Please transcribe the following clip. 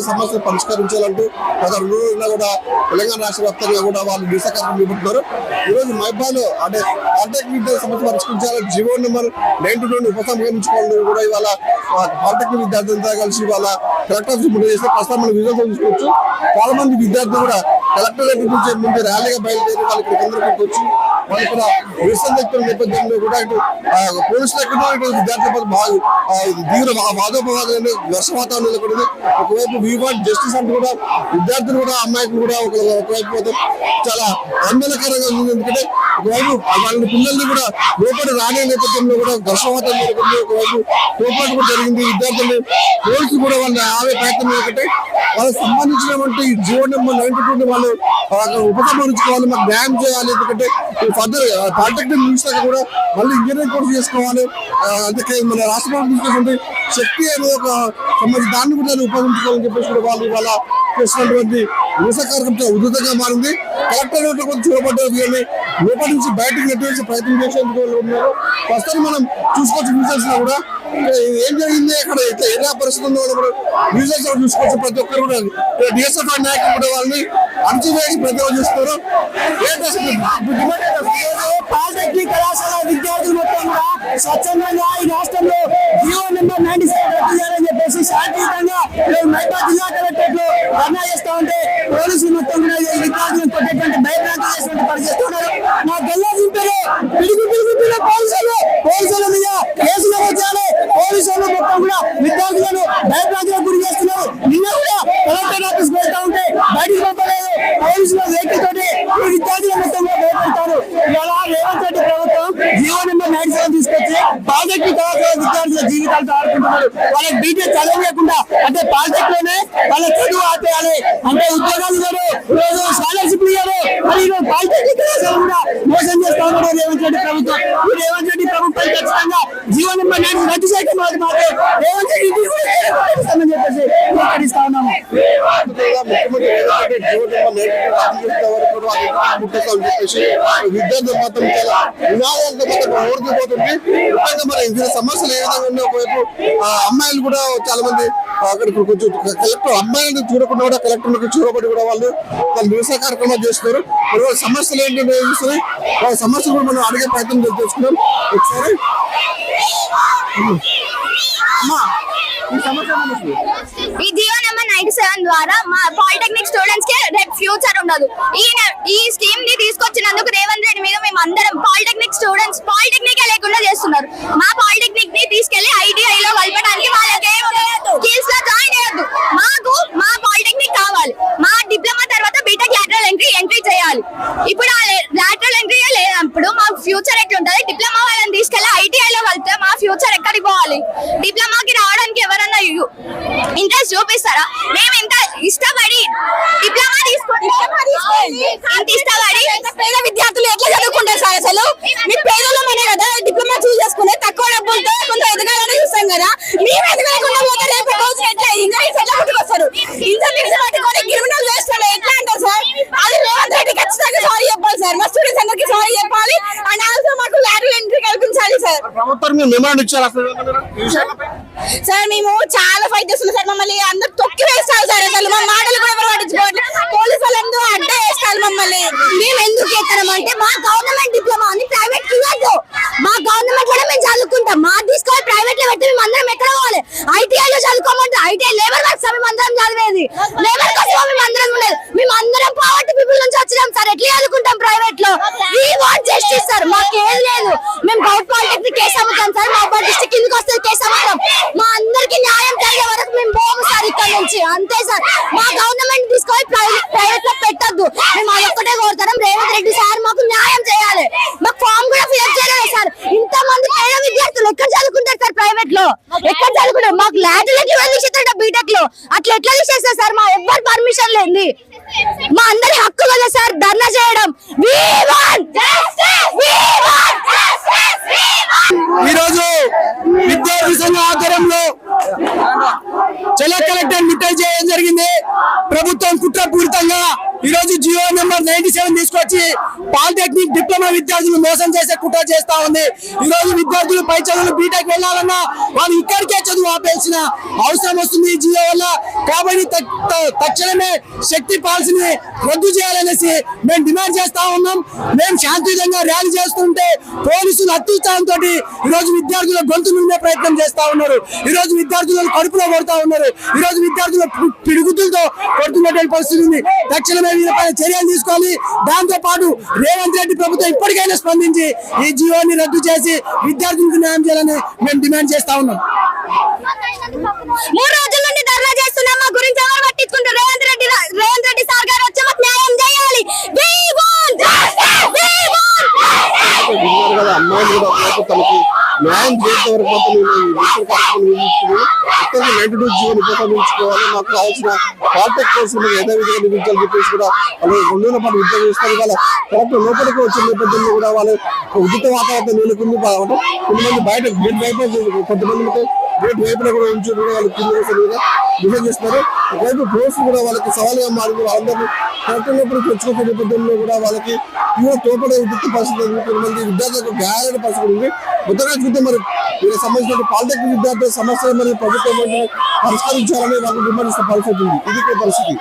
సమస్యలు పరిష్కరించాలంటూ గత 2 రోజులుగా కూడా తెలంగాణ రాష్ట్ర వ్యాప్తంగా కూడా వాళ్ళు నిరసన కార్యక్రమం చేపడుతున్నారు. ఈ రోజు మైబాలో అంటే పాలిటెక్నిక్ సమస్య పరిష్కరించాలని జీవో నెంబర్ 92 ఉపసంహరించుకోవాలని కూడా ఇవాళ పాలిటెక్నిక్ విద్యార్థులతో కలిసి ఇవాళ కలెక్టర్ ఆఫీస్ ముందు చేస్తే ప్రస్తుతం మనం విజయం చూసుకోవచ్చు. చాలా మంది విద్యార్థులు కూడా కలెక్టరేట్ నుంచి ముందు ర్యాలీగా బయలుదేరి వాళ్ళు ఇక్కడ కేంద్రానికి వచ్చి వాళ్ళు ఇక్కడ నిరసన వ్యక్తుల నేపథ్యంలో కూడా ఇటు పోలీసులు ఎక్కడో ఇటు విద్యార్థుల తీవ్ర వాదోపవాదాలు వర్ష వాతావరణం నెలకొంది. ఒకవైపు వీ వాంట్ జస్టిస్ అంటూ కూడా విద్యార్థులు కూడా అమ్మాయిలు కూడా ఒకవైపు చాలా ఆందోళనకరంగా ఉంది. ఎందుకంటే ఒకవైపు వాళ్ళ పిల్లల్ని కూడా లోపల రానే నేపథ్యంలో కూడా వర్ష వాతావరణం నెలకొంది. ఒకవైపు తోపాటు కూడా జరిగింది. విద్యార్థులు పోలీసులు కూడా వాళ్ళని ఆవే ప్రయత్నం ఏంటంటే వాళ్ళకి సంబంధించినటువంటి జీవో నెంబర్ 92 వాళ్ళు ఉపసంహరించుకోవాలి, మాకు న్యాయం చేయాలి. ఎందుకంటే ఫర్దర్ పాలిటెక్నిక్ ముగిసాక కూడా మళ్ళీ ఇంజనీరింగ్ కోర్సు చేసుకోవాలి. అందుకే మన రాష్ట్ర ప్రభుత్వం తీసుకొచ్చింది శక్తి అనేది ఒక సంబంధించి దాన్ని కూడా ఉపయోగించుకోవాలని చెప్పేసి కూడా వాళ్ళు ఇవాళ చేసినటువంటి నిరసన కార్యక్రమం ఉధృతంగా మారింది. కలెక్టర్ కొంచెం చూడబడ్డారు. వీళ్ళని లోపల నుంచి బయటకు నెట్టివేసే ప్రయత్నం చేసేందుకు ఉన్నారు. ప్రస్తుతం మనం చూసుకోవచ్చు న్యూస్ లో కూడా ఏం జరిగింది అక్కడ ఎలా పరిస్థితి ఉందో కూడా న్యూస్ చూసుకోవచ్చు. ప్రతి ఒక్కరు కూడా డిఎస్ఎఫ్ నాయకులు కూడా వాళ్ళని అణచివేసి ప్రతి ఒక్కరు చూస్తారు. పాలిటెక్నిక్ కళాశాల విద్యార్థులు మొత్తం కూడా స్వచ్ఛందంగా ఈ రాష్ట్రంలో జీవో నెంబర్ 97 రద్దు చేయాలని చెప్పేసి శాంతియుతంగా మైబాద్ జిల్లా కలెక్టరేట్ లో ధర్నా చేస్తా ఉంటే పోలీసులు మొత్తం కూడా విద్యార్థులను కొట్టేటువంటి భయభ్రాంతి చేసినట్టు పరిచేస్తున్నారు. నా గల్లా దింపారు పిడుగుతున్న పోలీసుల మీద కేసులు వచ్చారు. పోలీసులు మొత్తం కూడా విద్యార్థులను భయభ్రాంతులకు గురి చేస్తున్నారు. నిన్న కూడా కలెక్టర్ ఆఫీస్ వెళ్తా ఉంటే బయటికి పంపలేదు. పోలీసుల వెహికల్ తోటి విద్యార్థుల మొత్తం కూడా భయపడతారు. ఇవాళ రేవంత్ రెడ్డి ప్రభుత్వం జీవో నెంబర్ 97 తీసుకొచ్చి పాలిటెక్నిక్ కళాశాల విద్యార్థుల జీవితాలతో ఆడుకుంటున్నారు. వాళ్ళకి బీటెక్ చదవలేకుండా అంటే పాలిటెక్ లోనే వాళ్ళ చదువు ఆపేయాలి అంటే ఉద్యోగాలు ఇవ్వరు, రోజు స్కాలర్షిప్లు ఇవ్వరు. మరి ఈరోజు పాలిటెక్నిక్ కళాశాల కూడా మోసం చేస్తా ఉన్నారు రేవంత్ రెడ్డి ప్రభుత్వం. ఈ రేవంత్ రెడ్డి ప్రభుత్వం ఖచ్చితంగా జీవో నెంబర్ 97 రద్దు చేయడం మాకు రేవంత్ రెడ్డి చెప్పేసి హెచ్చరిస్తా ఉన్నాము. విద్యార్థులు మాత్రం చాలా వినాయాలతో ఓడిపోతుంది. మరి సమస్యలు ఏ విధంగా ఉన్నాయి. ఒకవైపు అమ్మాయిలు కూడా చాలా మంది అక్కడికి కొంచెం కలెక్టర్ అమ్మాయిలను చూడకుండా కూడా కలెక్టర్ చూడబడి కూడా వాళ్ళు నిరసన కార్యక్రమాలు చేస్తున్నారు. మరి వాళ్ళ సమస్యలు ఏంటంటే చూస్తున్నాయి. వాళ్ళ సమస్యలు కూడా మనం అడిగే ప్రయత్నం చేసుకున్నాం. ఒకసారి ఈ జియో నెంబర్ 97 ద్వారా మా పాలిటెక్నిక్ స్టూడెంట్స్ కి రేపు ఫ్యూచర్ ఉండదు. ఈ స్కీమ్ ని తీసుకొచ్చినందుకు రేవంత్ రెడ్డి మీద మేము అందరం పాలిటెక్నిక్ స్టూడెంట్స్ పాలిటెక్నిక్ లేకుండా చేస్తున్నారు. మా పాలిటెక్నిక్ ని తీసుకెళ్లి ఐటీఐ లో కలపడానికి వాళ్ళకి స్కిల్స్ లో జాయిన్ చేయొద్దు. మాకు మా పాలిటెక్నిక్ కావాలి. మా డిప్లొమా తర్వాత బీటెక్ లాటరల్ ఎంట్రీ చేయాలి. ఇప్పుడు ఆ లాటరల్ ఎంట్రీ లేనప్పుడు మా ఫ్యూచర్ ఎట్లుంటది? డిప్లొమా వాళ్ళని తీసుకెళ్లి ఐటీఐ లో కలిపితే మా ఫ్యూచర్ ఎక్కడికి పోవాలి? డిప్లొమాకి రావడానికి ఎవరన్నా ఇంట్రెస్ట్ చూపిస్తారా? మేము ఇంత ఇష్టపడి డిప్లొమా తీసుకుంటే ఇంత ఇష్టపడి పేద విద్యార్థులు ఎట్లా చదువుకుంటారు సార్? అసలు మీ పేదలమనే కదా డిప్లొమా చూస్ చేసుకునే తక్కువ డబ్బులతో కొంత ఎదగాలని చూస్తాం కదా. మేము ఎదగకుండా పోతే రేపు రోజు ఎట్లా ఇంజనీర్స్ ఎట్లా పుట్టుకొస్తారు? ఇంజనీర్స్ పట్టుకొని క్రిమినల్ చేస్తారు ఎట్లా అంటారు సార్? అది రేవంత్ రెడ్డి ఖచ్చితంగా సారీ చెప్పాలి సార్. మా స్టూడెంట్స్ అందరికీ సారీ చెప్పాలి. అండ్ ఆల్సో మాకు లాటరల్ ఎంట్రీ కల్పించాలి సార్. సార్ మేము చాలా ఫైట్ చేస్తున్నాం సార్. మమ్మల్ని అందరు తొక్కి వేస్తారు సార్. అసలు మా మాటలు కూడా ఎవరు పట్టించుకోవట్లేదు. పోలీసు వాళ్ళు ఎందుకు అడ్డ వేస్తారు మమ్మల్ని. మేము ఎందుకు ఎత్తామంటే మా గవర్నమెంట్ డిప్లొమా అని ప్రైవేట్ ఇవ్వద్దు. మా గవర్నమెంట్ కూడా మేము చదువుకుంటాం. మా తీసుకోవాలి ప్రైవేట్ లో పెట్టి మేము అందరం ఎక్కడ పోవాలి? ఐటీఐ లో చదువుకోమంటే ఐటీఐ లేబర్ వర్క్స్ మేము అందరం చదివేది. లేబర్ కోసం మేము అందరం ఉండేది. మేము అందరం పావర్టీ పీపుల్ నుంచి వచ్చినాం సార్. ఎట్లా చదువుకుంటాం ప్రైవేట్ లో? We want justice sir. మాకు ఏది లేదు. మేము గౌట్ పాలిటెక్నిక్ కేసు అమ్ముతాం సార్. మా డిస్ట్రిక్ట్ కిందకి వస్తుంది కేసు అమ్ముతాం. మా అందరికి న్యాయం జరిగే వరకు మేము పోము సార్ ఇక్కడ నుంచి. అంతే సార్. మా గవర్నమెంట్ తీసుకొని ప్రైవేట్ లో పెట్టద్దు. మేము అదొక్కటే కోరుతాం. రేవంత్ రెడ్డి సార్ మాకు న్యాయం చేయాలి. మాకు ఫామ్ కూడా ఫిల్ చేయలేదు సార్. ఇంత మంది పేద విద్యార్థులు ఎక్కడ చదువుకుంటారు సార్? ప్రైవేట్ లో ఎక్కడ చదువుకుంటారు? మాకు లాటరల్ తీసేస్తారట బీటెక్ లో. అట్లా ఎట్లా తీసేస్తారు సార్? మా ఎవ్వరు పర్మిషన్ లేని మా అందరి హక్కు కదా సార్ ధర్నా చేయడం. ఈరోజు విద్యార్థి సంఘ ఆధ్వర్యంలో జిల్లా కలెక్టర్ ముట్టడి చేయడం జరిగింది. ప్రభుత్వం కుట్రపూరితంగా ఈ రోజు జియో నెంబర్ 97 తీసుకొచ్చి పాలిటెక్నిక్ డిప్లొమా విద్యార్థులు మోసం చేసే కుట్ర చేస్తా ఉంది. ఈ రోజు విద్యార్థులు పై చదువులు బీటెక్ వెళ్ళాలన్నా వాళ్ళు ఇక్కడికే చదువు ఆపేసిన అవసరం వస్తుంది ఈ జియో వల్ల. కాబట్టి తక్షణమే శక్తి పాలసీని రద్దు చేయాలనేసి మేము డిమాండ్ చేస్తా ఉన్నాం. మేము శాంతియుతంగా ర్యాలీ చేస్తుంటే పోలీసులు అత్యుత్సాహంతో ఈ రోజు విద్యార్థుల గొంతు నుండే ప్రయత్నం చేస్తా ఉన్నారు. ఈ రోజు విద్యార్థులను కడుపులో కొడతా ఉన్నారు. ఈ రోజు విద్యార్థుల పిడుగుతులతో కొడుతున్నటువంటి పరిస్థితి ఉంది. తక్షణమే వీళ్ళపైన చర్యలు తీసుకోవాలి. దాంతో పాటు రేవంత్ రెడ్డి ప్రభుత్వం ఇప్పటికైనా స్పందించి ఈ జియోని రద్దు చేసి విద్యార్థులకు న్యాయం చేయాలని మేము డిమాండ్ చేస్తా ఉన్నాం. 3 రోజుల నుండి ధర్నా చేస్తున్నాం. మా గురించి ఎవరు పట్టించుకుంటారు? రేవంత్ రెడ్డి సార్ గారు వచ్చి మాకు న్యాయం చేయాలి. We want justice! We want justice! విన్నారు కదా, అమ్మాయిలు కూడా తమకి న్యాయం చేసే వరకు మాత్రం మొత్తంగా 92 జీవోని ఉపసంహరించుకోవాలి. మాకు కావాల్సిన పాలిటెక్ కోర్సులు యథావిధిగా నిర్మించాలని చెప్పేసి కూడా వాళ్ళు 2 రోజుల పాటు యుద్ధం చేస్తారు. ఇవాళ కరెక్ట్ లోపలికి వచ్చిన నేపథ్యంలో కూడా వాళ్ళు ఉద్రిక్త వాతావరణం నెలకొంది. కొంతమంది బయట గేట్ వైపు, కొంతమంది గేట్ వైపున కూడా ఉంచి వాళ్ళు కింద డిఫెండ్ చేస్తున్నారు. ఒకవైపు పోలీసులు కూడా వాళ్ళకి సవాలుగా మారింది. వాళ్ళందరినీ కరెక్ట్ లోపలికి వచ్చుకునే నేపథ్యంలో కూడా వాళ్ళకి తోపడే ఉద్రిక్త పరిస్థితి. కొంతమంది విద్యార్థులకు గాయాలైన పరిస్థితి ఉంది. మొత్తంగా చూస్తే మరి వీళ్ళకి సంబంధించిన పాలిటెక్నిక్ విద్యార్థుల సమస్యలు మరియు ప్రభుత్వం పరిష్కరించాలని వాళ్ళు డిమాండ్ చేసిన పరిస్థితి ఉంది. ఇది పరిస్థితి.